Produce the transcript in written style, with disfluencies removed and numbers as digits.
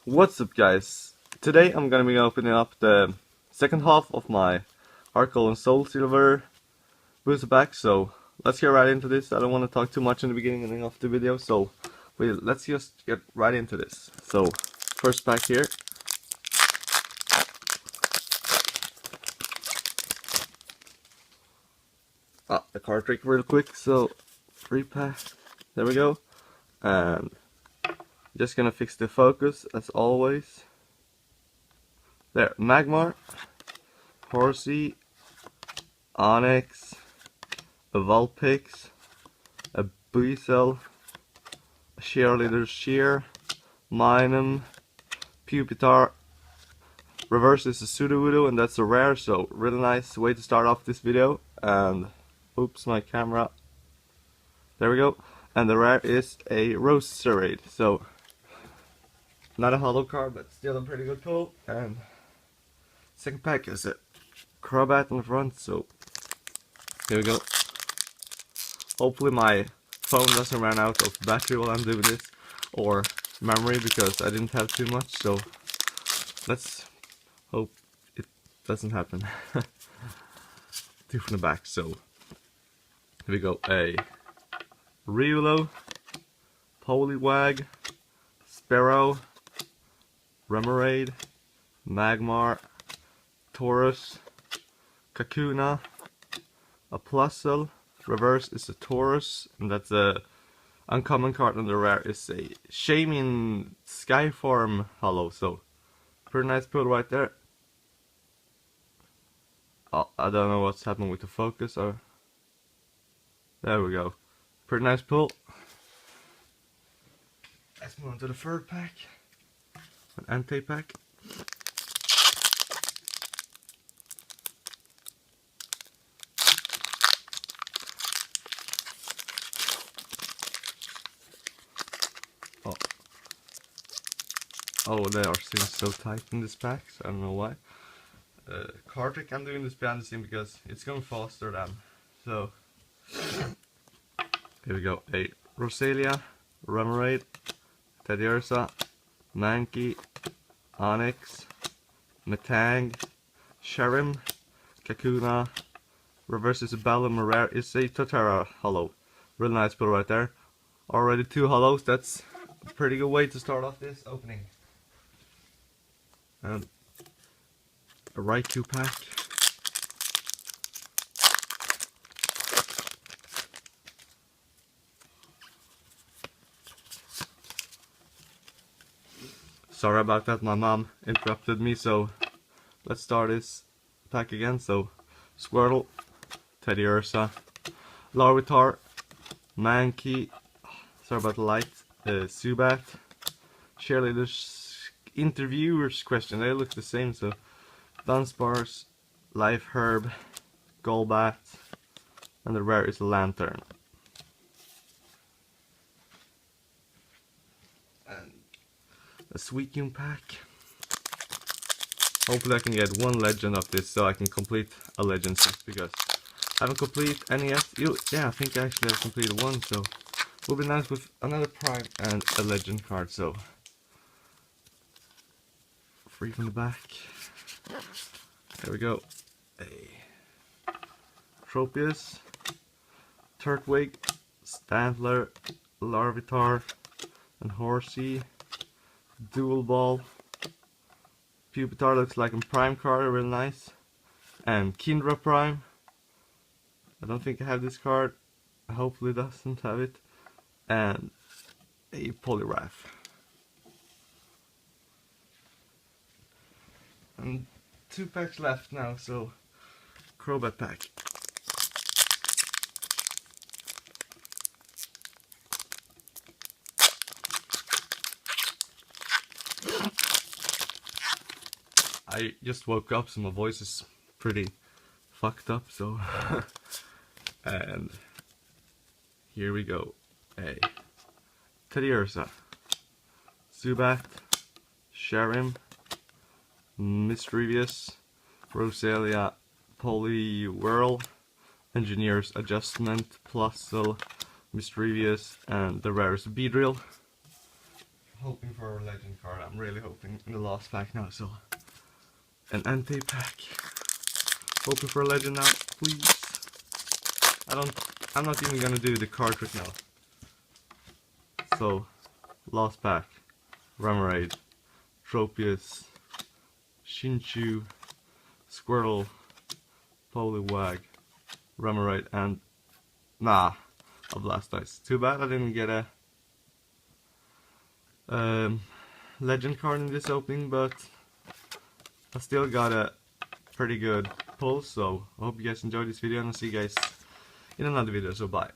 What's up, guys? Today I'm gonna be opening up the second half of my Heart Gold and Soul Silver booster pack, so let's get right into this. I don't want to talk too much in the beginning of the video, so let's just get right into this. So, first pack here. The card trick real quick, so free pack, there we go. And just gonna fix the focus as always. There, Magmar, Horsey, Onyx, a Vulpix, a Buizel, a Cheerleader Shear, Minun, Pupitar. Reverse is a Sudowoodo, and that's a rare, so really nice way to start off this video. And oops, my camera. There we go. And the rare is a Roserade, so not a hollow card, but still a pretty good pull. And second pack is a Crobat in the front, so here we go. Hopefully my phone doesn't run out of battery while I'm doing this, or memory, because I didn't have too much, so let's hope it doesn't happen. Two from the back, so here we go. A Riolo, Poliwag, Sparrow, Remoraid, Magmar, Taurus, Kakuna, a Plusle. Reverse is a Taurus, and that's a uncommon card, and the rare is a Shaman Skyform Hollow, so pretty nice pull right there. Oh, I don't know what's happening with the focus, or there we go. Pretty nice pull. Let's move on to the third pack, an Entei pack. Oh, they are seem so tight in this pack, so I don't know why. Card trick, I'm doing this behind the scene because it's going faster than. So here we go. A Roselia, Remoraid, Teddiursa, Mankey, Onyx, Metang, Sharim, Kakuna. Reverse is a Ballum, rare is a Totara Hollow. Real nice pull right there. Already two hollows, that's a pretty good way to start off this opening. And a Raikou pack. Sorry about that, my mom interrupted me, so let's start this pack again. So Squirtle, Teddiursa, Larvitar, Mankey, sorry about the light, Zubat, Cheerleaders, Interviewers question, they look the same, so Dunsparce, Life Herb, Golbat, and the rare is a Lantern. And a Suicune pack. Hopefully I can get one legend of this so I can complete a legend set, because I haven't completed any yet. Yeah, I think I actually have completed one, so it will be nice with another prime and a legend card, so free from the back. There we go. A Tropius, Turtwig, Stantler, Larvitar, and Horsey. Dual Ball. Pupitar looks like a prime card, real nice. And Kindra Prime. I don't think I have this card. Hopefully it doesn't have it. And a Poliwrath. And two packs left now, so Crobat pack. I just woke up, so my voice is pretty fucked up, so and here we go. A Teddiursa, Zubat, Sharim, Mischievous, Roselia, Poliwhirl, Engineer's Adjustment, Plusle, Mischievous, and the rarest Beedrill. hoping for a legend card. I'm really hoping in the last pack now, so an anti-pack. Hoping for a legend now, please. I'm not even gonna do the card trick now. So, last pack. Remoraid, Tropius, Shinchu, Squirtle, Poliwag, Remoraid, and a Blastoise. Too bad I didn't get a legend card in this opening, but I still got a pretty good pull. So I hope you guys enjoyed this video, and I'll see you guys in another video. So bye.